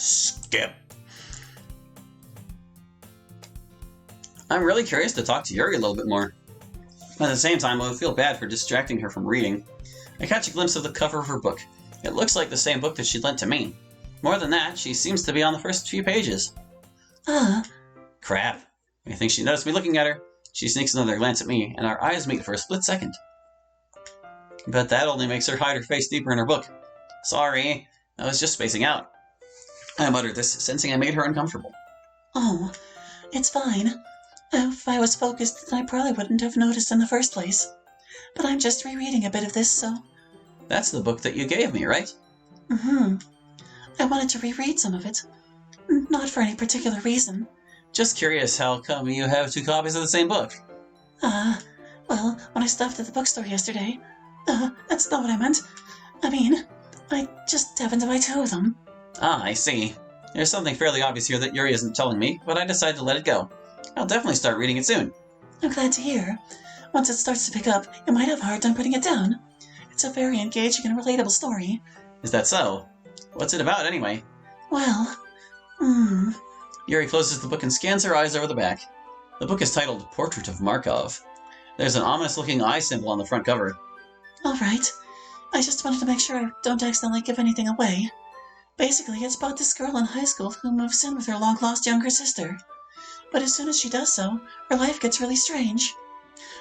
Skip. I'm really curious to talk to Yuri a little bit more. At the same time, I would feel bad for distracting her from reading. I catch a glimpse of the cover of her book. It looks like the same book that she lent to me. More than that, she seems to be on the first few pages. Crap. I think she noticed me looking at her. She sneaks another glance at me, and our eyes meet for a split second. But that only makes her hide her face deeper in her book. Sorry, I was just spacing out. I muttered this, sensing I made her uncomfortable. Oh, it's fine. If I was focused, then I probably wouldn't have noticed in the first place. But I'm just rereading a bit of this, so... That's the book that you gave me, right? Mm-hmm. I wanted to reread some of it. Not for any particular reason. Just curious, how come you have 2 copies of the same book? Well, when I stopped at the bookstore yesterday... that's not what I meant. I mean, I just happened to buy 2 of them. Ah, I see. There's something fairly obvious here that Yuri isn't telling me, but I decided to let it go. I'll definitely start reading it soon. I'm glad to hear. Once it starts to pick up, you might have a hard time putting it down. It's a very engaging and relatable story. Is that so? What's it about, anyway? Well, Yuri closes the book and scans her eyes over the back. The book is titled Portrait of Markov. There's an ominous-looking eye symbol on the front cover. All right. I just wanted to make sure I don't accidentally give anything away. Basically, it's about this girl in high school who moves in with her long-lost younger sister. But as soon as she does so, her life gets really strange.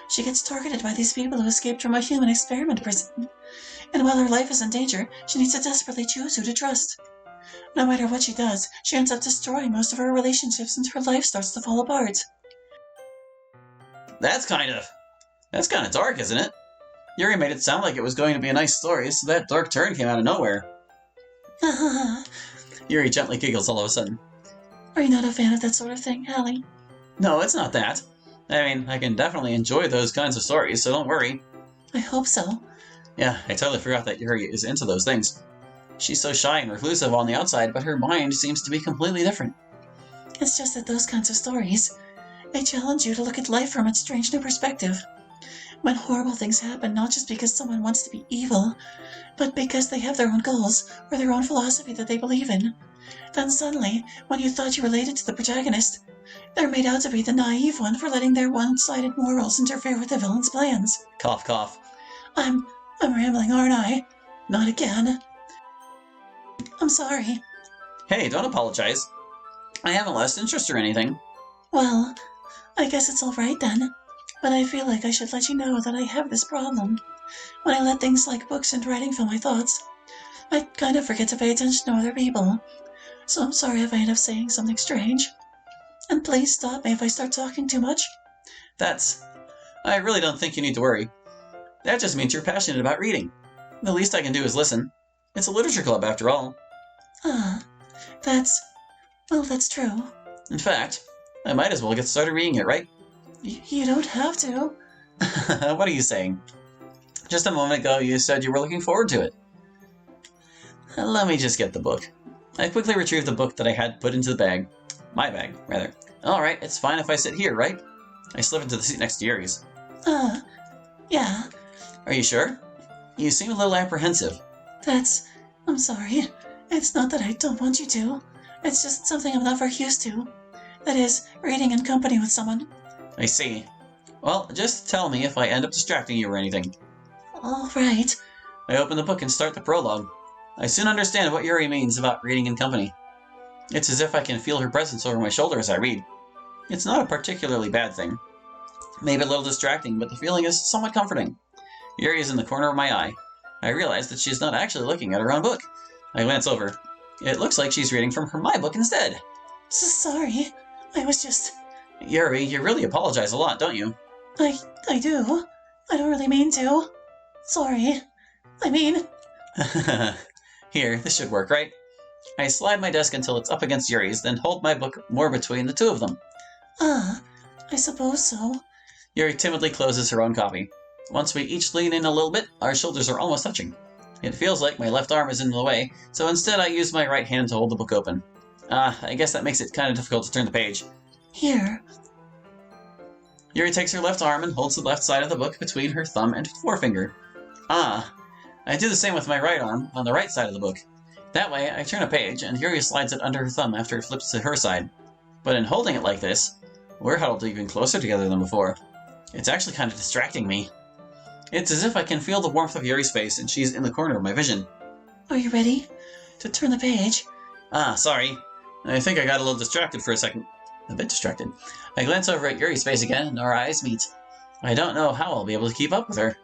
She gets targeted by these people who escaped from a human experiment prison. And while her life is in danger, she needs to desperately choose who to trust. No matter what she does, she ends up destroying most of her relationships and her life starts to fall apart. That's kind of dark, isn't it? Yuri made it sound like it was going to be a nice story, so that dark turn came out of nowhere. Yuri gently giggles all of a sudden. Are you not a fan of that sort of thing, Hallie? No, it's not that. I mean, I can definitely enjoy those kinds of stories, so don't worry. I hope so. Yeah, I totally forgot that Yuri is into those things. She's so shy and reclusive on the outside, but her mind seems to be completely different. It's just that those kinds of stories, they challenge you to look at life from a strange new perspective. When horrible things happen, not just because someone wants to be evil, but because they have their own goals or their own philosophy that they believe in. Then suddenly, when you thought you related to the protagonist, they're made out to be the naive one for letting their one-sided morals interfere with the villain's plans. Cough, cough. I'm rambling, aren't I? Not again. I'm sorry. Hey, don't apologize. I haven't lost interest or anything. Well, I guess it's all right then. But I feel like I should let you know that I have this problem. When I let things like books and writing fill my thoughts, I kind of forget to pay attention to other people. So I'm sorry if I end up saying something strange. And please stop me if I start talking too much. I really don't think you need to worry. That just means you're passionate about reading. The least I can do is listen. It's a literature club, after all. That's true. In fact, I might as well get started reading it, right? You don't have to. What are you saying? Just a moment ago, you said you were looking forward to it. Let me just get the book. I quickly retrieved the book that I had put into the bag. My bag, rather. Alright, it's fine if I sit here, right? I slip into the seat next to Yuri's. Yeah. Are you sure? You seem a little apprehensive. I'm sorry. It's not that I don't want you to. It's just something I'm not very used to. That is, reading in company with someone. I see. Well, just tell me if I end up distracting you or anything. All right. I open the book and start the prologue. I soon understand what Yuri means about reading in company. It's as if I can feel her presence over my shoulder as I read. It's not a particularly bad thing. Maybe a little distracting, but the feeling is somewhat comforting. Yuri is in the corner of my eye. I realize that she's not actually looking at her own book. I glance over. It looks like she's reading from my book instead. Sorry. I was just... Yuri, you really apologize a lot, don't you? I do. I don't really mean to. Sorry. I mean... Here, this should work, right? I slide my desk until it's up against Yuri's, then hold my book more between the two of them. I suppose so. Yuri timidly closes her own copy. Once we each lean in a little bit, our shoulders are almost touching. It feels like my left arm is in the way, so instead I use my right hand to hold the book open. I guess that makes it kind of difficult to turn the page. Here. Yuri takes her left arm and holds the left side of the book between her thumb and forefinger. I do the same with my right arm, on the right side of the book. That way, I turn a page, and Yuri slides it under her thumb after it flips to her side. But in holding it like this, we're huddled even closer together than before. It's actually kind of distracting me. It's as if I can feel the warmth of Yuri's face, and she's in the corner of my vision. Are you ready to turn the page? Ah, sorry. I think I got a little distracted for a second. A bit distracted. I glance over at Yuri's face again, and our eyes meet. I don't know how I'll be able to keep up with her.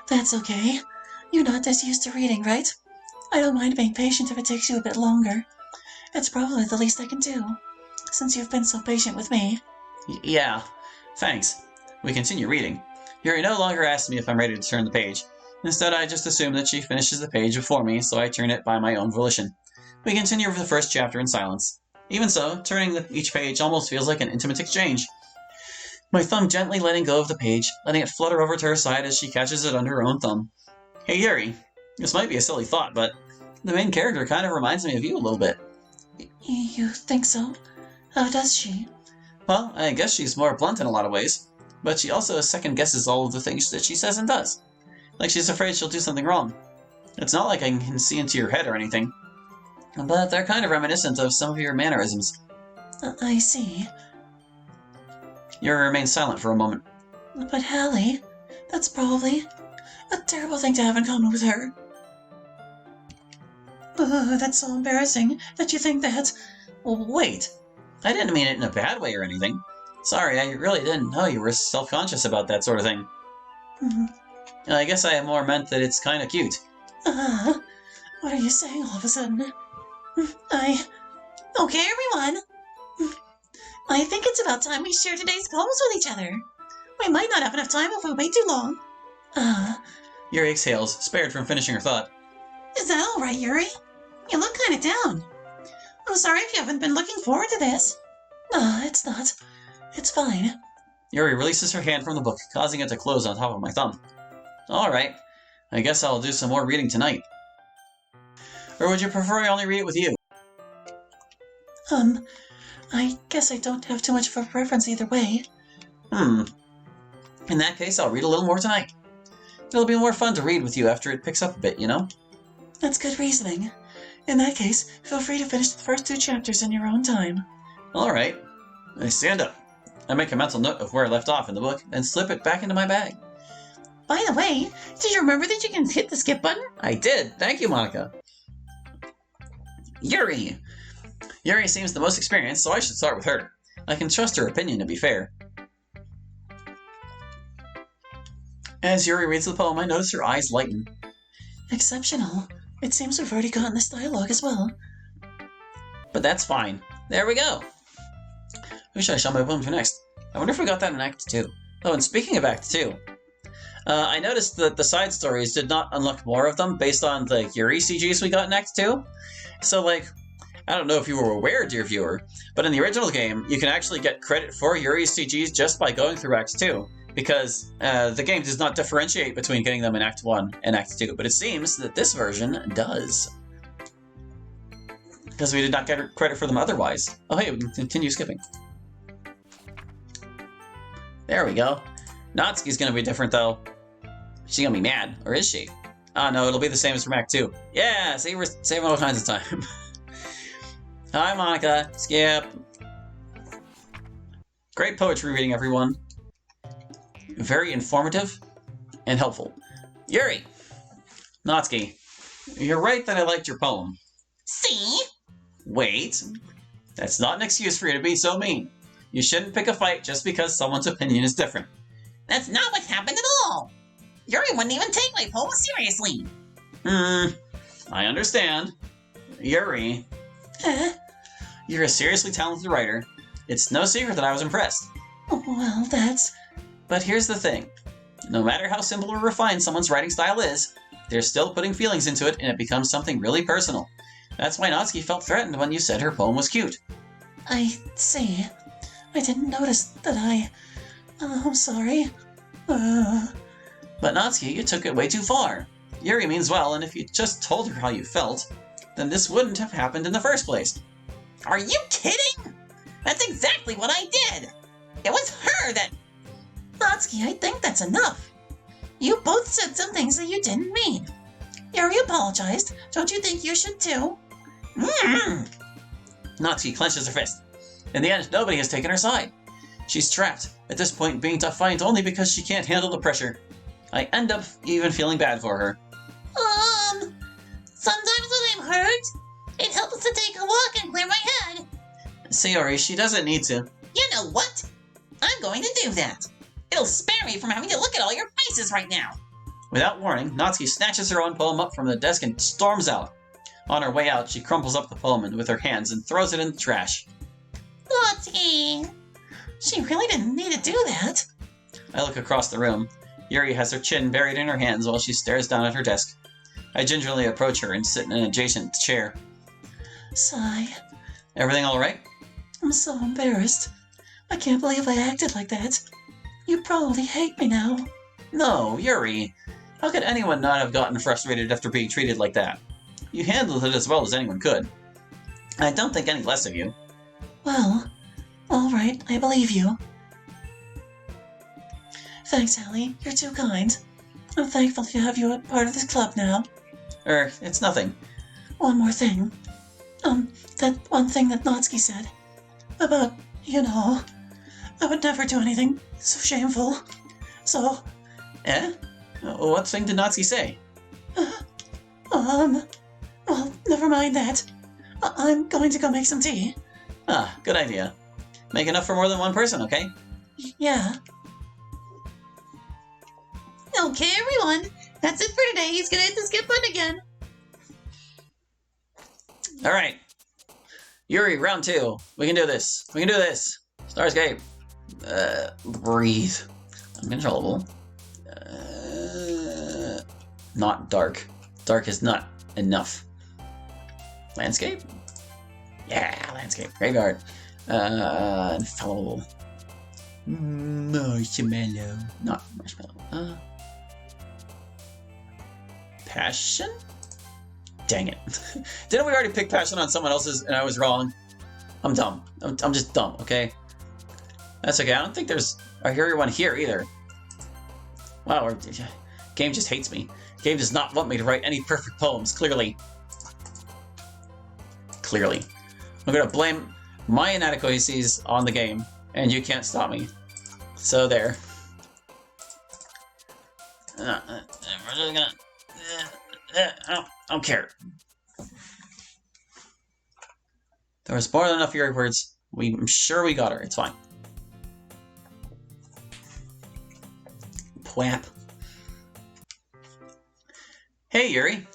That's okay. You're not as used to reading, right? I don't mind being patient if it takes you a bit longer. It's probably the least I can do, since you've been so patient with me. Yeah, thanks. We continue reading. Yuri no longer asks me if I'm ready to turn the page. Instead, I just assume that she finishes the page before me, so I turn it by my own volition. We continue with the first chapter in silence. Even so, turning each page almost feels like an intimate exchange. My thumb gently letting go of the page, letting it flutter over to her side as she catches it under her own thumb. Hey Yuri, this might be a silly thought, but the main character kind of reminds me of you a little bit. You think so? How does she? Well, I guess she's more blunt in a lot of ways, but she also second-guesses all of the things that she says and does. Like she's afraid she'll do something wrong. It's not like I can see into your head or anything, but they're kind of reminiscent of some of your mannerisms. I see. Yuri remains silent for a moment. But Hallie, that's probably a terrible thing to have in common with her. That's so embarrassing that you think that. Well, wait. I didn't mean it in a bad way or anything. Sorry, I really didn't know you were self-conscious about that sort of thing. I guess I more meant that it's kind of cute. What are you saying all of a sudden? Okay, everyone. I think it's about time we share today's poems with each other. We might not have enough time if we wait too long. Yuri exhales, spared from finishing her thought. Is that all right, Yuri? You look kind of down. I'm sorry if you haven't been looking forward to this. It's not. It's fine. Yuri releases her hand from the book, causing it to close on top of my thumb. Alright, I guess I'll do some more reading tonight. Or would you prefer I only read it with you? I guess I don't have too much of a preference either way. In that case, I'll read a little more tonight. It'll be more fun to read with you after it picks up a bit, you know? That's good reasoning. In that case, feel free to finish the first 2 chapters in your own time. Alright. I stand up. I make a mental note of where I left off in the book, and slip it back into my bag. By the way, did you remember that you can hit the skip button? I did. Thank you, Monica. Yuri! Yuri seems the most experienced, so I should start with her. I can trust her opinion, to be fair. As Yuri reads the poem, I notice her eyes lighten. Exceptional. It seems we've already gotten this dialogue as well. But that's fine. There we go. Who should I show my poem to next? I wonder if we got that in Act 2. Oh, and speaking of Act 2, I noticed that the side stories did not unlock more of them based on the Yuri CGs we got in Act 2. So, I don't know if you were aware, dear viewer, but in the original game, you can actually get credit for Yuri's CGs just by going through Act 2, because the game does not differentiate between getting them in Act 1 and Act 2, but it seems that this version does. Because we did not get credit for them otherwise. Oh hey, we can continue skipping. There we go. Natsuki's gonna be different though. She's gonna be mad, or is she? Oh no, it'll be the same as from Act 2. Yeah, see, we're saving all kinds of time. Hi Monica, skip. Great poetry reading, everyone. Very informative and helpful. Yuri! Natsuki, you're right that I liked your poem. See? Wait. That's not an excuse for you to be so mean. You shouldn't pick a fight just because someone's opinion is different. That's not what happened at all. Yuri wouldn't even take my poem seriously. I understand. Yuri. You're a seriously talented writer. It's no secret that I was impressed. Well, that's... But here's the thing. No matter how simple or refined someone's writing style is, they're still putting feelings into it and it becomes something really personal. That's why Natsuki felt threatened when you said her poem was cute. I see. I didn't notice that I'm sorry. But Natsuki, you took it way too far. Yuri means well, and if you just told her how you felt, then this wouldn't have happened in the first place. Are you kidding? That's exactly what I did. It was her that... Natsuki, I think that's enough. You both said some things that you didn't mean. Yuri apologized. Don't you think you should too? Natsuki clenches her fist. In the end, nobody has taken her side. She's trapped, at this point being defiant only because she can't handle the pressure. I end up even feeling bad for her. Sometimes when I'm hurt, it helps to take a walk and clear my head. Sayori, she doesn't need to. You know what? I'm going to do that. It'll spare me from having to look at all your faces right now. Without warning, Natsuki snatches her own poem up from the desk and storms out. On her way out, she crumples up the poem with her hands and throws it in the trash. Natsuki! She really didn't need to do that. I look across the room. Yuri has her chin buried in her hands while she stares down at her desk. I gingerly approach her and sit in an adjacent chair. Sigh. Everything all right? I'm so embarrassed. I can't believe I acted like that. You probably hate me now. No, Yuri. How could anyone not have gotten frustrated after being treated like that? You handled it as well as anyone could. I don't think any less of you. Well, all right, I believe you. Thanks, Hallie. You're too kind. I'm thankful to have you a part of this club now. It's nothing. One more thing. That one thing that Natsuki said. About, I would never do anything so shameful. So... What thing did Natsuki say? Well, never mind that. I'm going to go make some tea. Ah, good idea. Make enough for more than one person, okay? Yeah. Okay, everyone. That's it for today. He's gonna hit the skip button again. Alright. Yuri, round 2. We can do this. We can do this. Starscape. Breathe. Uncontrollable. Not dark. Dark is not enough. Landscape? Yeah, landscape. Graveyard. Infallible. Marshmallow. Not marshmallow. Passion? Dang it. Didn't we already pick passion on someone else's and I was wrong? I'm dumb. I'm just dumb, okay? That's okay. I don't think there's a Yuri one here either. Wow, game just hates me. Game does not want me to write any perfect poems, clearly. Clearly. I'm gonna blame my inadequacies on the game, and you can't stop me. So there. We're just gonna... I don't care. There was more than enough Yuri words. I'm sure we got her. It's fine. Pwap. Hey, Yuri.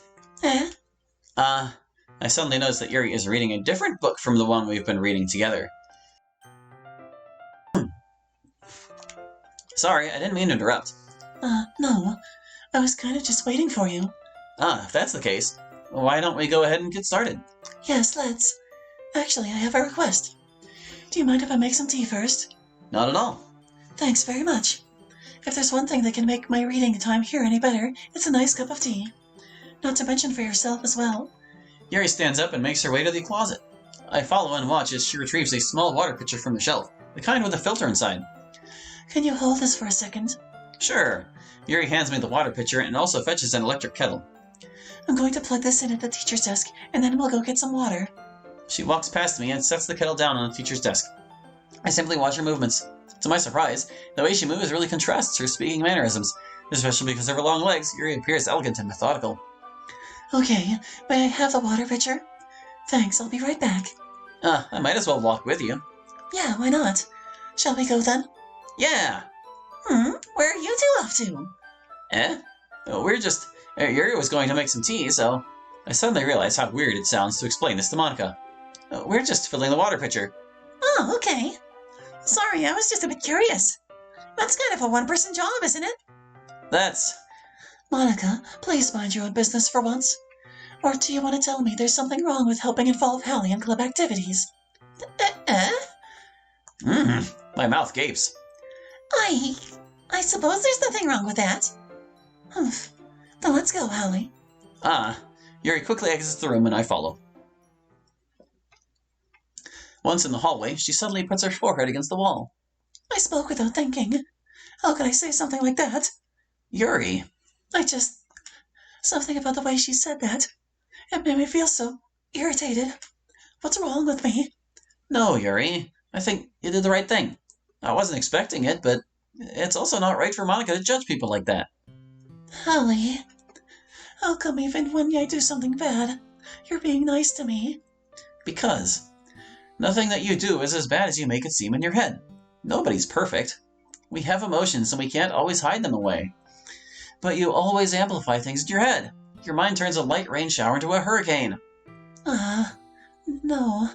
I suddenly noticed that Yuri is reading a different book from the one we've been reading together. Sorry, I didn't mean to interrupt. No. I was kind of just waiting for you. If that's the case, why don't we go ahead and get started? Yes, let's. Actually, I have a request. Do you mind if I make some tea first? Not at all. Thanks very much. If there's one thing that can make my reading time here any better, it's a nice cup of tea. Not to mention for yourself as well. Yuri stands up and makes her way to the closet. I follow and watch as she retrieves a small water pitcher from the shelf, the kind with a filter inside. Can you hold this for a second? Sure. Yuri hands me the water pitcher and also fetches an electric kettle. I'm going to plug this in at the teacher's desk, and then we'll go get some water. She walks past me and sets the kettle down on the teacher's desk. I simply watch her movements. To my surprise, the way she moves really contrasts her speaking mannerisms. Especially because of her long legs, Yuri appears elegant and methodical. Okay, may I have the water pitcher? Thanks, I'll be right back. I might as well walk with you. Yeah, why not? Shall we go then? Yeah! Where are you two off to? We're just... Yuri was going to make some tea, so... I suddenly realized how weird it sounds to explain this to Monica. We're just filling the water pitcher. Oh, okay. Sorry, I was just a bit curious. That's kind of a one-person job, isn't it? That's... Monica, please mind your own business for once. Or do you want to tell me there's something wrong with helping involve Hallie in club activities? My mouth gapes. I suppose there's nothing wrong with that. Humph. Then let's go, Hallie. Yuri quickly exits the room and I follow. Once in the hallway, she suddenly puts her forehead against the wall. I spoke without thinking. How could I say something like that? Yuri. Something about the way she said that. It made me feel so irritated. What's wrong with me? No, Yuri. I think you did the right thing. I wasn't expecting it, but it's also not right for Monica to judge people like that. Holly, how come even when I do something bad, you're being nice to me? Because nothing that you do is as bad as you make it seem in your head. Nobody's perfect. We have emotions and we can't always hide them away. But you always amplify things in your head. Your mind turns a light rain shower into a hurricane. No.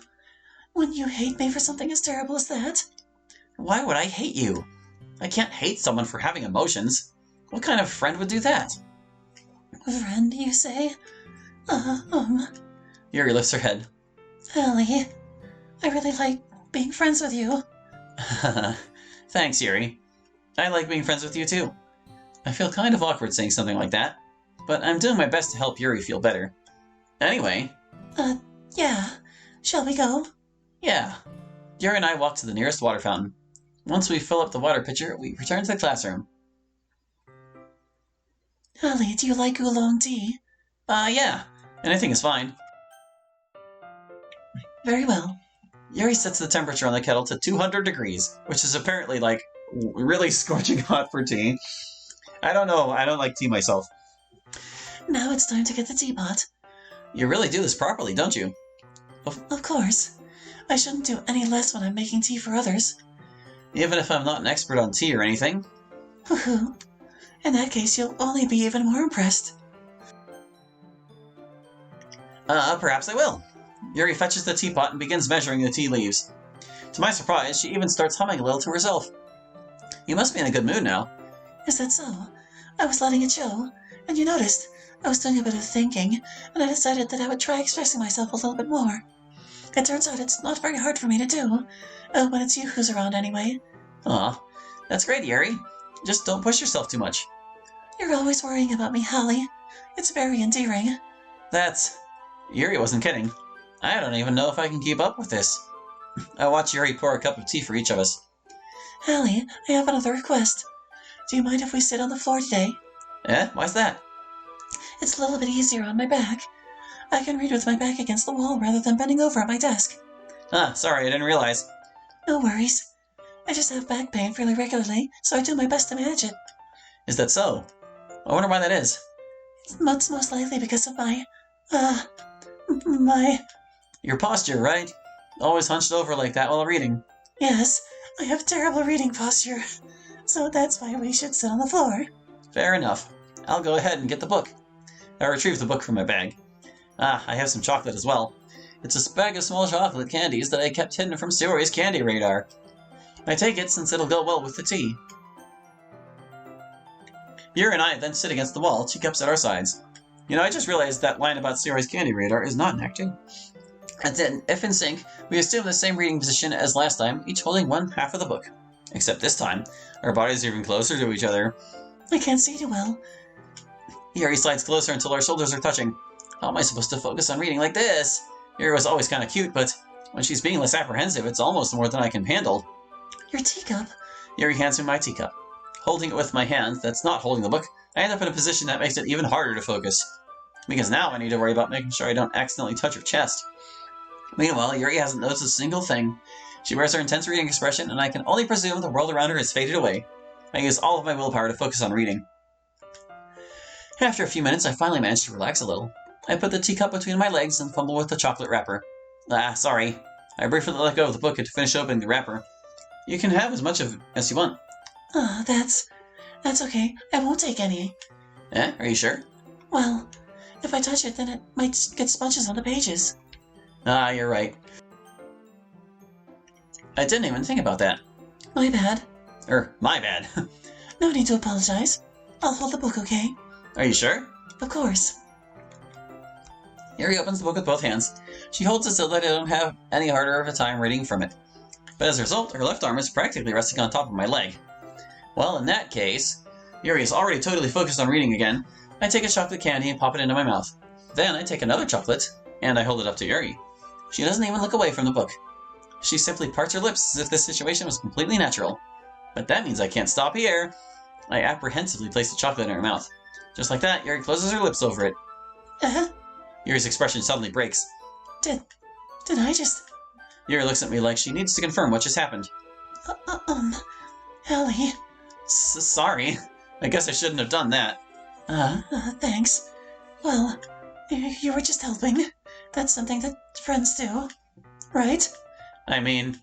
Wouldn't you hate me for something as terrible as that? Why would I hate you? I can't hate someone for having emotions. What kind of friend would do that? Friend, you say? Yuri lifts her head. Holly, I really like being friends with you. Thanks, Yuri. I like being friends with you too. I feel kind of awkward saying something like that, but I'm doing my best to help Yuri feel better. Anyway. Yeah. Shall we go? Yeah. Yuri and I walk to the nearest water fountain. Once we fill up the water pitcher, we return to the classroom. Holly, do you like oolong tea? Yeah. Anything is fine. Very well. Yuri sets the temperature on the kettle to 200 degrees, which is apparently, like, really scorching hot for tea. I don't know. I don't like tea myself. Now it's time to get the teapot. You really do this properly, don't you? Of course. I shouldn't do any less when I'm making tea for others. Even if I'm not an expert on tea or anything. Hoo-hoo. In that case, you'll only be even more impressed. Perhaps I will. Yuri fetches the teapot and begins measuring the tea leaves. To my surprise, she even starts humming a little to herself. You must be in a good mood now. Is that so? I was letting it show, and you noticed. I was doing a bit of thinking, and I decided that I would try expressing myself a little bit more. It turns out it's not very hard for me to do. When it's you who's around anyway. Aw, that's great, Yuri. Just don't push yourself too much. You're always worrying about me, Holly. It's very endearing. Yuri wasn't kidding. I don't even know if I can keep up with this. I watch Yuri pour a cup of tea for each of us. Holly, I have another request. Do you mind if we sit on the floor today? Why's that? It's a little bit easier on my back. I can read with my back against the wall rather than bending over at my desk. Sorry, I didn't realize. No worries. I just have back pain fairly regularly, so I do my best to manage it. Is that so? I wonder why that is. It's most likely because of my... Your posture, right? Always hunched over like that while reading. Yes, I have terrible reading posture. So that's why we should sit on the floor. Fair enough. I'll go ahead and get the book. I retrieve the book from my bag. I have some chocolate as well. It's a bag of small chocolate candies that I kept hidden from Sayori's candy radar. I take it since it'll go well with the tea. Yuri and I then sit against the wall, teacups at our sides. You know, I just realized that line about Sayori's candy radar is not an acting. And then, if in sync, we assume the same reading position as last time, each holding one half of the book. Except this time, our bodies are even closer to each other. I can't see too well. Yuri slides closer until our shoulders are touching. How am I supposed to focus on reading like this? Yuri was always kind of cute, but when she's being less apprehensive, it's almost more than I can handle. Your teacup? Yuri hands me my teacup. Holding it with my hand that's not holding the book, I end up in a position that makes it even harder to focus. Because now I need to worry about making sure I don't accidentally touch her chest. Meanwhile, Yuri hasn't noticed a single thing. She wears her intense reading expression, and I can only presume the world around her has faded away. I use all of my willpower to focus on reading. After a few minutes, I finally manage to relax a little. I put the teacup between my legs and fumble with the chocolate wrapper. Sorry. I briefly let go of the book to finish opening the wrapper. You can have as much of it as you want. That's okay. I won't take any. Are you sure? Well, if I touch it, then it might get sponges on the pages. You're right. I didn't even think about that. My bad. My bad. No need to apologize. I'll hold the book, okay? Are you sure? Of course. Yuri opens the book with both hands. She holds it so that I don't have any harder of a time reading from it. But as a result, her left arm is practically resting on top of my leg. Well, in that case, Yuri is already totally focused on reading again. I take a chocolate candy and pop it into my mouth. Then I take another chocolate, and I hold it up to Yuri. She doesn't even look away from the book. She simply parts her lips as if this situation was completely natural. But that means I can't stop here. I apprehensively place the chocolate in her mouth. Just like that, Yuri closes her lips over it. Uh, Yuri's expression suddenly breaks. did I just... Yuri looks at me like she needs to confirm what just happened. Hallie. Sorry. I guess I shouldn't have done that. Thanks. Well, you were just helping. That's something that friends do, right? I mean,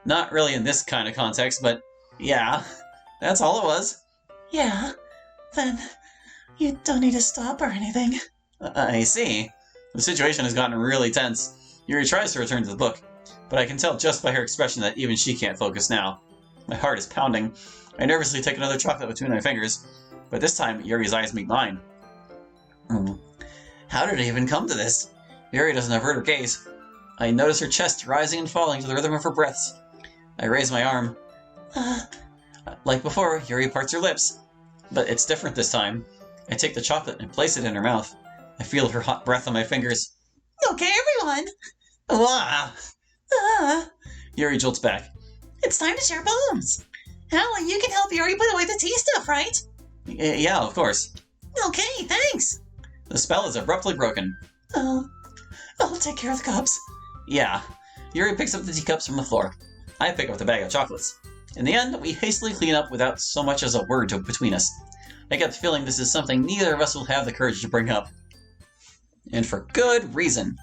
not really in this kind of context, but yeah, that's all it was. Yeah. Then you don't need to stop or anything. I see. The situation has gotten really tense. Yuri tries to return to the book, but I can tell just by her expression that even she can't focus now. My heart is pounding. I nervously take another chocolate between my fingers, but this time Yuri's eyes meet mine. How did it even come to this? Yuri doesn't avert her gaze. I notice her chest rising and falling to the rhythm of her breaths. I raise my arm. Like before, Yuri parts her lips. But it's different this time. I take the chocolate and place it in her mouth. I feel her hot breath on my fingers. Okay, everyone! Ah! Uh, Yuri jolts back. it's time to share balloons. Hallie, you can help Yuri put away the tea stuff, right? Yeah, of course. Okay, thanks. The spell is abruptly broken. I'll take care of the cups. Yeah. Yuri picks up the teacups from the floor. I pick up the bag of chocolates. In the end, we hastily clean up without so much as a word between us. I get the feeling this is something neither of us will have the courage to bring up. And for good reason.